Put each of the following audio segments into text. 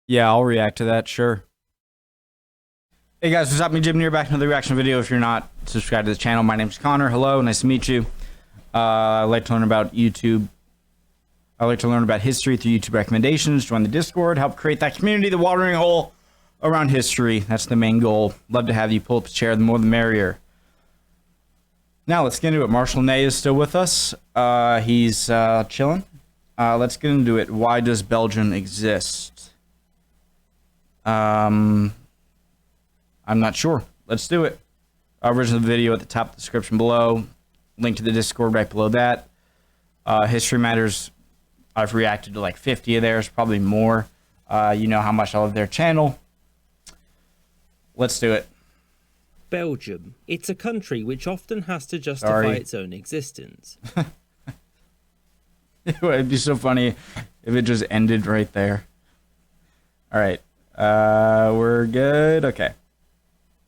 Yeah, I'll react to that, sure. Hey guys, what's up? Me, Jim, here, back to another reaction video. If you're not subscribed to the channel, my name's Connor. Hello, nice to meet you. I like to learn about YouTube. I like to learn about history through YouTube recommendations. Join the Discord, help create that community, the watering hole around history. That's the main goal. Love to have you pull up a chair, the more the merrier. Now, let's get into it. Marshall Ney is still with us. He's chilling. Let's get into it. Why does Belgium exist? I'm not sure. Let's do it. Original video at the top of the description below. Link to the Discord right below that. History Matters. I've reacted to like 50 of theirs, probably more. You know how much I love their channel. Let's do it. Belgium. It's a country which often has to justify its own existence. It'd be so funny if it just ended right there. All right. We're good. Okay.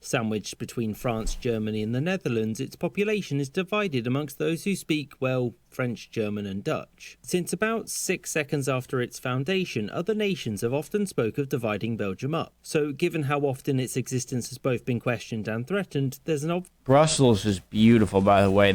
Sandwiched between France, Germany and the Netherlands, its population is divided amongst those who speak, well, French, German and Dutch. Since about 6 seconds after its foundation, other nations have often spoke of dividing Belgium up. So given how often its existence has both been questioned and threatened, there's an Brussels is beautiful, by the way.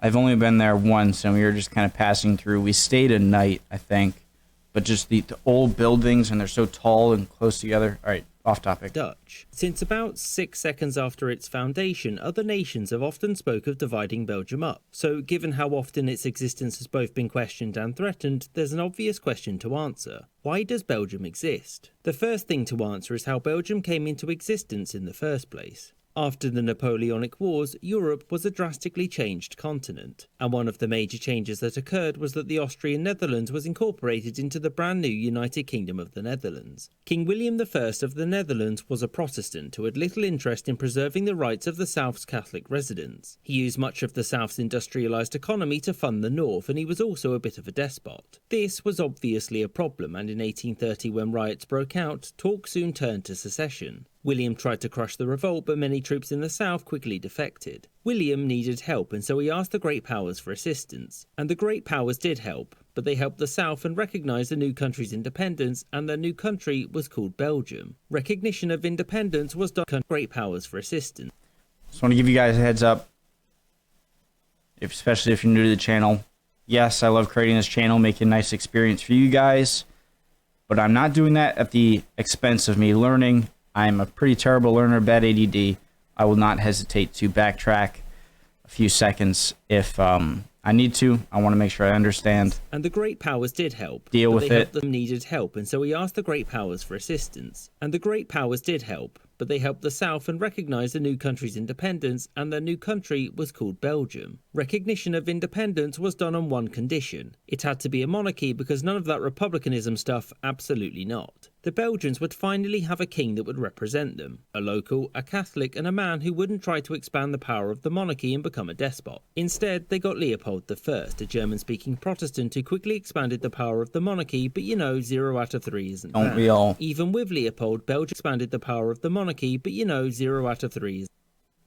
I've only been there once, and we were just kind of passing through. We stayed a night, I think, but just the old buildings, and they're so tall and close together. All right. Off topic. Dutch. Since about 6 seconds after its foundation, other nations have often spoke of dividing Belgium up. So given how often its existence has both been questioned and threatened, there's an obvious question to answer. Why does Belgium exist? The first thing to answer is how Belgium came into existence in the first place. After the Napoleonic Wars, Europe was a drastically changed continent, and one of the major changes that occurred was that the Austrian Netherlands was incorporated into the brand new United Kingdom of the Netherlands. King William I of the Netherlands was a Protestant who had little interest in preserving the rights of the South's Catholic residents. He used much of the South's industrialised economy to fund the North, and he was also a bit of a despot. This was obviously a problem, and in 1830, when riots broke out, talk soon turned to secession. William tried to crush the revolt, but many troops in the south quickly defected. William needed help, and so he asked the Great Powers for assistance. And the Great Powers did help, but they helped the south and recognised the new country's independence, and the new country was called Belgium. Recognition of independence was done by Great Powers for assistance. Just want to give you guys a heads up, especially if you're new to the channel. Yes, I love creating this channel, making a nice experience for you guys, but I'm not doing that at the expense of me learning. I'm a pretty terrible learner, bad ADD. I will not hesitate to backtrack a few seconds if I need to. I want to make sure I understand. And the Great Powers did help. Deal with it. Them needed help, and so he asked the Great Powers for assistance. And the Great Powers did help, but they helped the South and recognised the new country's independence, and the new country was called Belgium. Recognition of independence was done on one condition. It had to be a monarchy, because none of that republicanism stuff, absolutely not. The Belgians would finally have a king that would represent them, a local, a Catholic, and a man who wouldn't try to expand the power of the monarchy and become a despot. Instead, they got Leopold I, a German-speaking Protestant who quickly expanded the power of the monarchy, but you know, 0 out of 3 isn't bad. Don't we all? Even with Leopold, Belgium expanded the power of the monarchy, but you know, 0 out of 3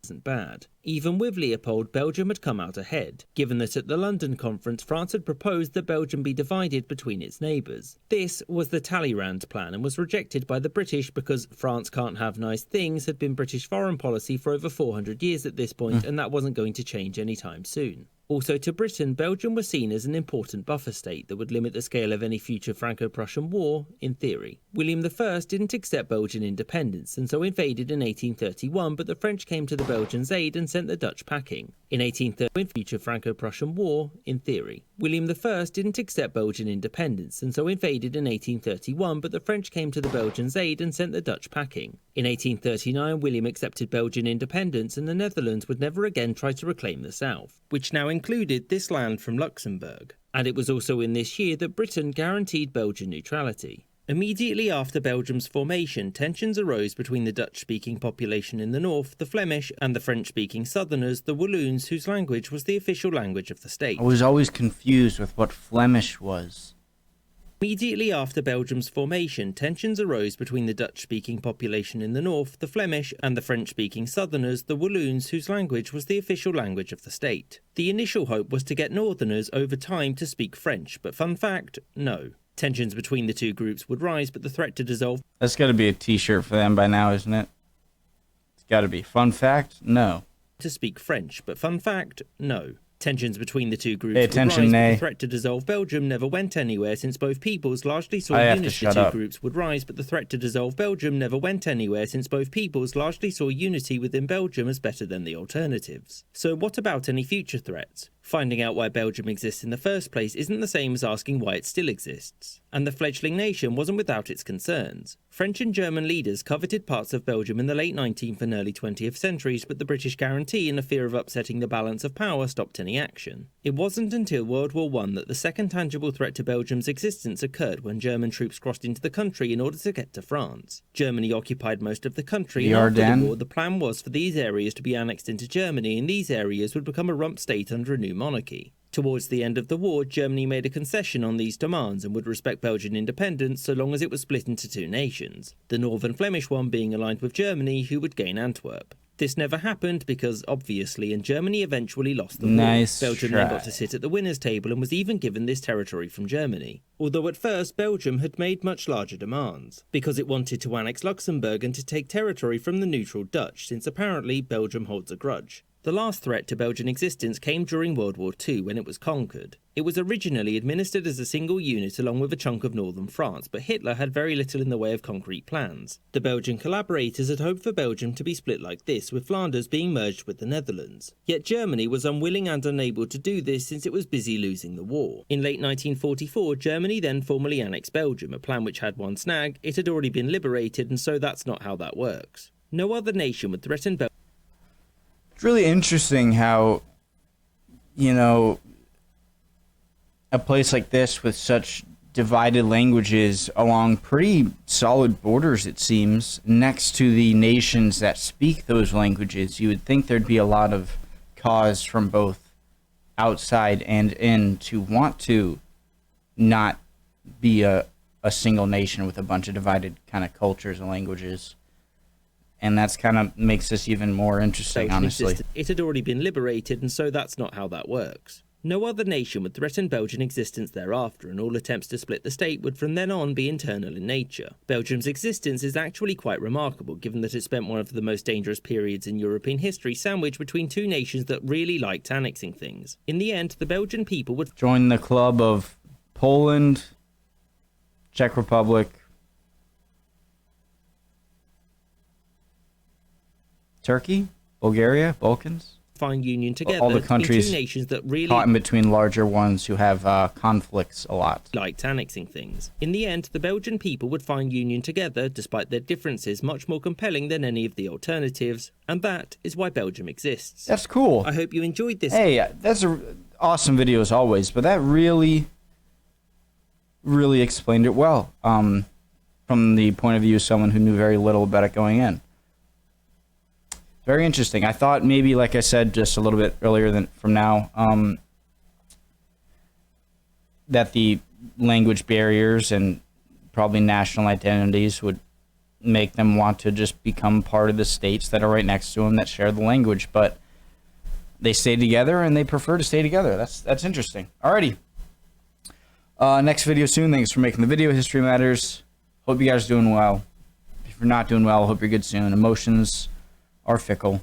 isn't bad. Even with Leopold, Belgium had come out ahead, given that at the London conference France had proposed that Belgium be divided between its neighbours. This was the Talleyrand plan and was rejected by the British because France can't have nice things had been British foreign policy for over 400 years at this point, and that wasn't going to change anytime soon. Also to Britain, Belgium was seen as an important buffer state that would limit the scale of any future Franco-Prussian war, in theory. William I didn't accept Belgian independence and so invaded in 1831, but the French came to the Belgians' aid and sent the Dutch packing. In 1830, future Franco-Prussian war, in theory. William I didn't accept Belgian independence and so invaded in 1831, but the French came to the Belgians' aid and sent the Dutch packing. In 1839, William accepted Belgian independence and the Netherlands would never again try to reclaim the south, which now included this land from Luxembourg. And it was also in this year that Britain guaranteed Belgian neutrality. Immediately after Belgium's formation, tensions arose between the Dutch-speaking population in the north, the Flemish, and the French-speaking southerners, the Walloons, whose language was the official language of the state. I was always confused with what Flemish was. Immediately after Belgium's formation, tensions arose between the Dutch-speaking population in the north, the Flemish, and the French-speaking southerners, the Walloons, whose language was the official language of the state. The initial hope was to get northerners over time to speak French, but fun fact, no. Tensions between the two groups would rise, but the threat to dissolve That's got to be a t-shirt for them by now, isn't it? It's got to be. Fun fact? No. to speak French, but fun fact, no. Tensions between the two groups Pay would attention, rise, but Nay. the threat to dissolve Belgium never went anywhere since both peoples largely saw I have to unity. shut Two up. groups would rise, but the threat to dissolve Belgium never went anywhere since both peoples largely saw unity within Belgium as better than the alternatives. So what about any future threats? Finding out why Belgium exists in the first place isn't the same as asking why it still exists. And the fledgling nation wasn't without its concerns. French and German leaders coveted parts of Belgium in the late 19th and early 20th centuries, but the British guarantee and a fear of upsetting the balance of power stopped any action. It wasn't until World War I that the second tangible threat to Belgium's existence occurred when German troops crossed into the country in order to get to France. Germany occupied most of the country, and after the war, the plan was for these areas to be annexed into Germany, and these areas would become a rump state under a new monarchy. Towards the end of the war, Germany made a concession on these demands and would respect Belgian independence so long as it was split into two nations, the Northern Flemish one being aligned with Germany, who would gain Antwerp. This never happened because, obviously, and Germany eventually lost the war. Belgium then got to sit at the winners' table and was even given this territory from Germany. Although at first Belgium had made much larger demands, because it wanted to annex Luxembourg and to take territory from the neutral Dutch, since apparently Belgium holds a grudge. The last threat to Belgian existence came during World War II when it was conquered. It was originally administered as a single unit along with a chunk of northern France, but Hitler had very little in the way of concrete plans. The Belgian collaborators had hoped for Belgium to be split like this, with Flanders being merged with the Netherlands. Yet Germany was unwilling and unable to do this since it was busy losing the war. In late 1944, Germany then formally annexed Belgium, a plan which had one snag: it had already been liberated, and so that's not how that works. No other nation would threaten Belgium. It's really interesting how, you know, a place like this with such divided languages along pretty solid borders, it seems, next to the nations that speak those languages, you would think there'd be a lot of cause from both outside and in to want to not be a single nation with a bunch of divided kind of cultures and languages. And that's kind of makes this even more interesting, honestly. It had already been liberated, and so that's not how that works. No other nation would threaten Belgian existence thereafter, and all attempts to split the state would from then on be internal in nature. Belgium's existence is actually quite remarkable, given that it spent one of the most dangerous periods in European history sandwiched between two nations that really liked annexing things. In the end, the Belgian people would join the club of Poland, Czech Republic, Turkey, Bulgaria, Balkans, find union together. All the countries two nations that really caught in between larger ones who have conflicts a lot. Liked annexing things. In the end, the Belgian people would find union together, despite their differences, much more compelling than any of the alternatives, and that is why Belgium exists. That's cool. I hope you enjoyed this. Hey, that's an awesome video as always, but that really explained it well, from the point of view of someone who knew very little about it going in. Very interesting. I thought maybe, like I said just a little bit earlier than from now, that the language barriers and probably national identities would make them want to just become part of the states that are right next to them that share the language, but they stay together and they prefer to stay together. That's interesting. Alrighty. Next video soon. Thanks for making the video. History matters. Hope you guys are doing well. If you're not doing well, hope you're good soon. Emotions are fickle.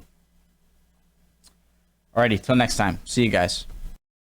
Alrighty, till next time. See you guys.